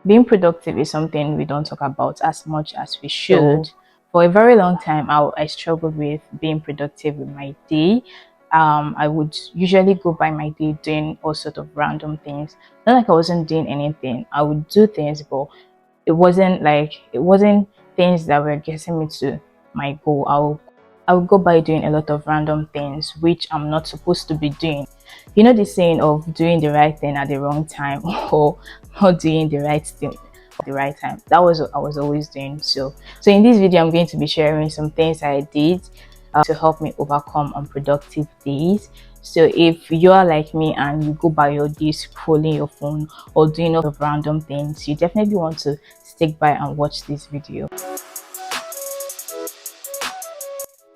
being productive is something we don't talk about as much as we should. So, for a very long time, I struggled with being productive with my day. I would usually go by my day doing all sort of random things. Not like I wasn't doing anything. I would do things, but it wasn't things that were getting me to my goal. I would go by doing a lot of random things which I'm not supposed to be doing. You know the saying of doing the right thing at the wrong time or not doing the right thing at the right time. That was what I was always doing. So in this video, I'm going to be sharing some things I did to help me overcome unproductive days. So if you are like me and you go by your day scrolling your phone or doing a lot of random things, you definitely want to stick by and watch this video.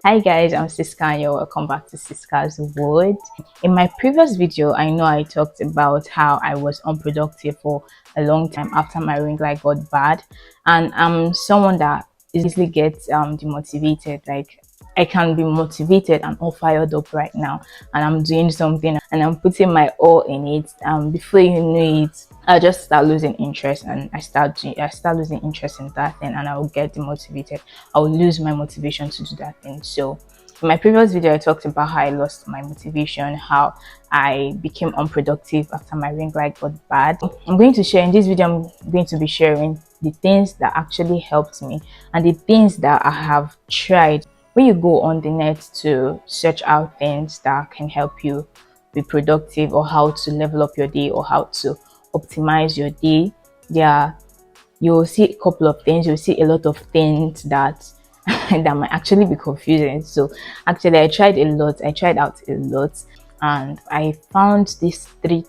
Hi guys, I'm Siska and you're welcome back to Siska's World. In my previous video, I know I talked about how I was unproductive for a long time after my ring light got bad, and I'm someone that easily gets demotivated. Like, I can be motivated and all fired up right now, and I'm doing something and I'm putting my all in it. Before you know it, I just start losing interest, and I start losing interest in that thing, and I will get demotivated. I will lose my motivation to do that thing. So in my previous video, I talked about how I lost my motivation, how I became unproductive after my ring light got bad. I'm going to share in this video. I'm going to be sharing the things that actually helped me and the things that I have tried. When you go on the net to search out things that can help you be productive, or how to level up your day, or how to optimize your day, you'll see a couple of things. You'll see a lot of things that that might actually be confusing. So actually, I tried out a lot, and I found these three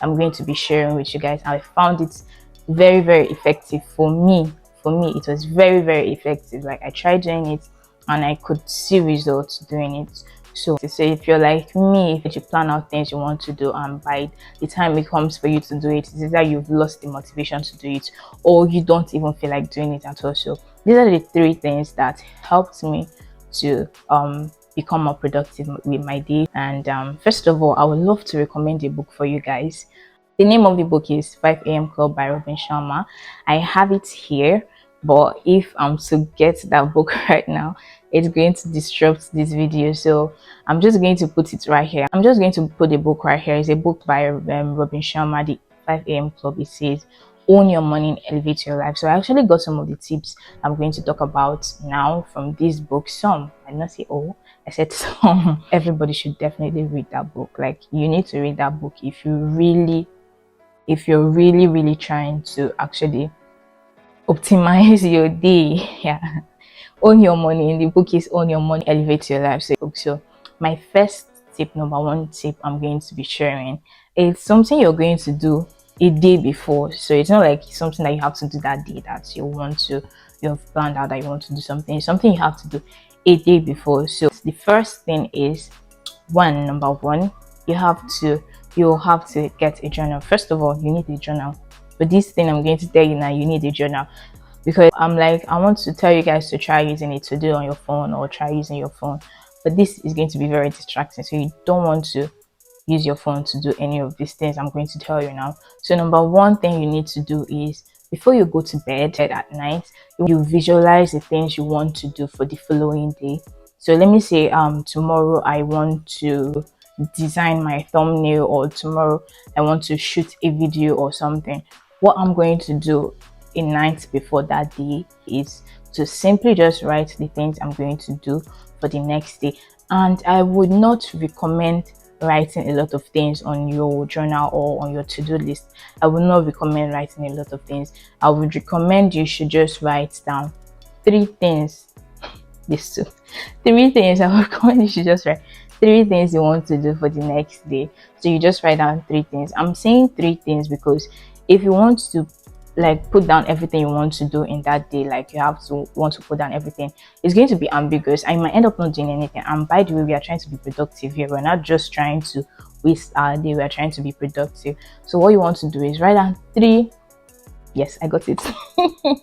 I'm going to be sharing with you guys. I found it very, very effective for me. It was very, very effective. Like, I tried doing it and I could see results doing it. So if you're like me, if you plan out things you want to do, and by the time it comes for you to do it, it's either you've lost the motivation to do it or you don't even feel like doing it at all. So these are the three things that helped me to become more productive with my day. And first of all, I would love to recommend a book for you guys. The name of the book is 5 a.m. Club by Robin Sharma. I have it here, but if I'm to get that book right now, it's going to disrupt this video. So I'm just going to put it right here. I'm just going to put the book right here. It's a book by Robin Sharma, the 5 a.m. Club. It says, own your money and elevate your life. So I actually got some of the tips I'm going to talk about now from this book. Some, I did not say all, I said some. Everybody should definitely read that book. Like, you need to read that book if you're really trying to actually optimize your day. Own your money. The book is Own Your Money, Elevate Your Life. So my first tip, number one tip I'm going to be sharing, it's something you're going to do a day before. So it's not like something that you have to do that day that you have planned out that you want to do something. It's something you have to do a day before. So the first thing is, number one, you have to get a journal. First of all, you need a journal. But this thing I'm going to tell you now, you need a journal, because I want to tell you guys to try using it to do on your phone, or try using your phone, but this is going to be very distracting. So you don't want to use your phone to do any of these things I'm going to tell you now. So number one thing you need to do is, before you go to bed at night, you visualize the things you want to do for the following day. So let me say tomorrow I want to design my thumbnail, or tomorrow I want to shoot a video or something. What I'm going to do a night before that day is to simply just write the things I'm going to do for the next day. And I would not recommend writing a lot of things on your journal or on your to-do list. I would not recommend writing a lot of things. I would recommend you should just write down three things. Three things. I would recommend you should just write 3 things you want to do for the next day. So you just write down 3 things. I'm saying 3 things because if you want to put down everything you want to do in that day, like, you have to want to put down everything, it's going to be ambiguous. I might end up not doing anything. And by the way, we are trying to be productive here. We're not just trying to waste our day. We are trying to be productive. So what you want to do is write down 3. Yes, I got it. Write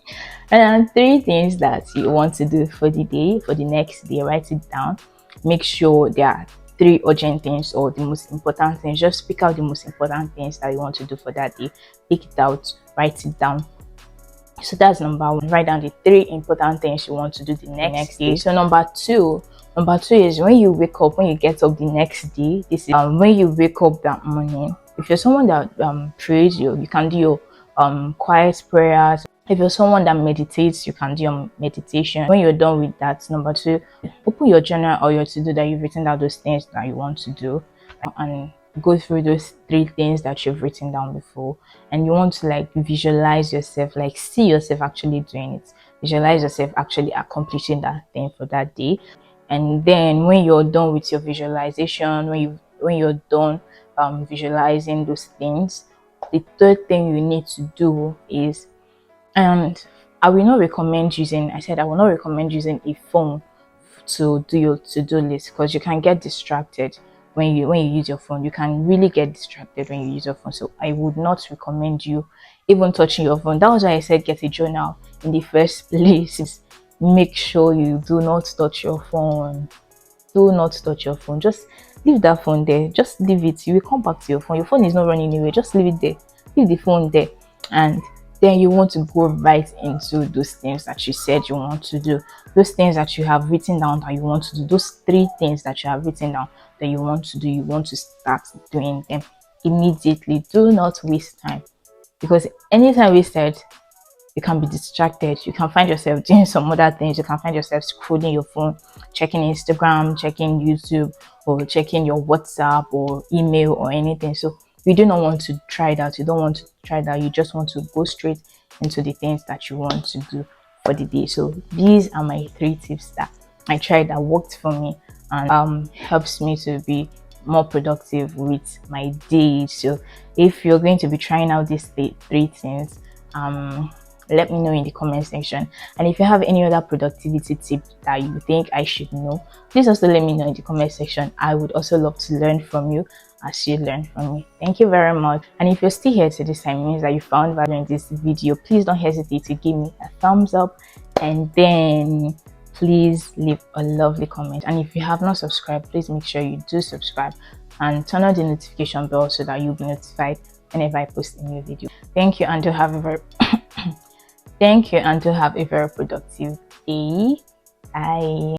down 3 things that you want to do for the day, for the next day. Write it down. Make sure there are 3 urgent things or the most important things. Just pick out the most important things that you want to do for that day. Pick it out, write it down. So that's number one. Write down the 3 important things you want to do the next day. So number two is when you wake up, when you get up the next day. This is when you wake up that morning. If you're someone that prays, you can do your quiet prayers. If you're someone that meditates, you can do your meditation. When you're done with that, number 2, open your journal or your to-do that you've written down those things that you want to do, and go through those 3 things that you've written down before. And you want to like visualize yourself, like see yourself actually doing it. Visualize yourself actually accomplishing that thing for that day. And then when you're done with your visualization, when you're done visualizing those things, the 3rd thing you need to do is, and I will not recommend using, I will not recommend using a phone to do your to-do list, because you can get distracted when you use your phone. You can really get distracted when you use your phone. So I would not recommend you even touching your phone. That was why I said get a journal in the first place. Make sure you do not touch your phone. Do not touch your phone. Just leave that phone there. Just leave it. You will come back to your phone. Your phone is not running anyway. Just leave it there. Leave the phone there. And then you want to go right into those things that you said you want to do. Those things that you have written down that you want to do. Those 3 things that you have written down that you want to do. You want to start doing them immediately. Do not waste time. Because anytime wasted, you can be distracted. You can find yourself doing some other things. You can find yourself scrolling your phone, checking Instagram, checking YouTube, or checking your WhatsApp or email or anything. So you do not want to try that. You don't want to try that. You just want to go straight into the things that you want to do for the day. So these are my 3 tips that I tried that worked for me and helps me to be more productive with my days. So if you're going to be trying out these 3 things, let me know in the comment section. And if you have any other productivity tip that you think I should know, please also let me know in the comment section. I would also love to learn from you as you learn from me. Thank you very much. And if you're still here to this time, it means that you found value in this video. Please don't hesitate to give me a thumbs up, and then please leave a lovely comment. And if you have not subscribed, please make sure you do subscribe and turn on the notification bell so that you'll be notified whenever I post a new video. Thank you, and to have a very thank you, and to have a very productive day. Bye.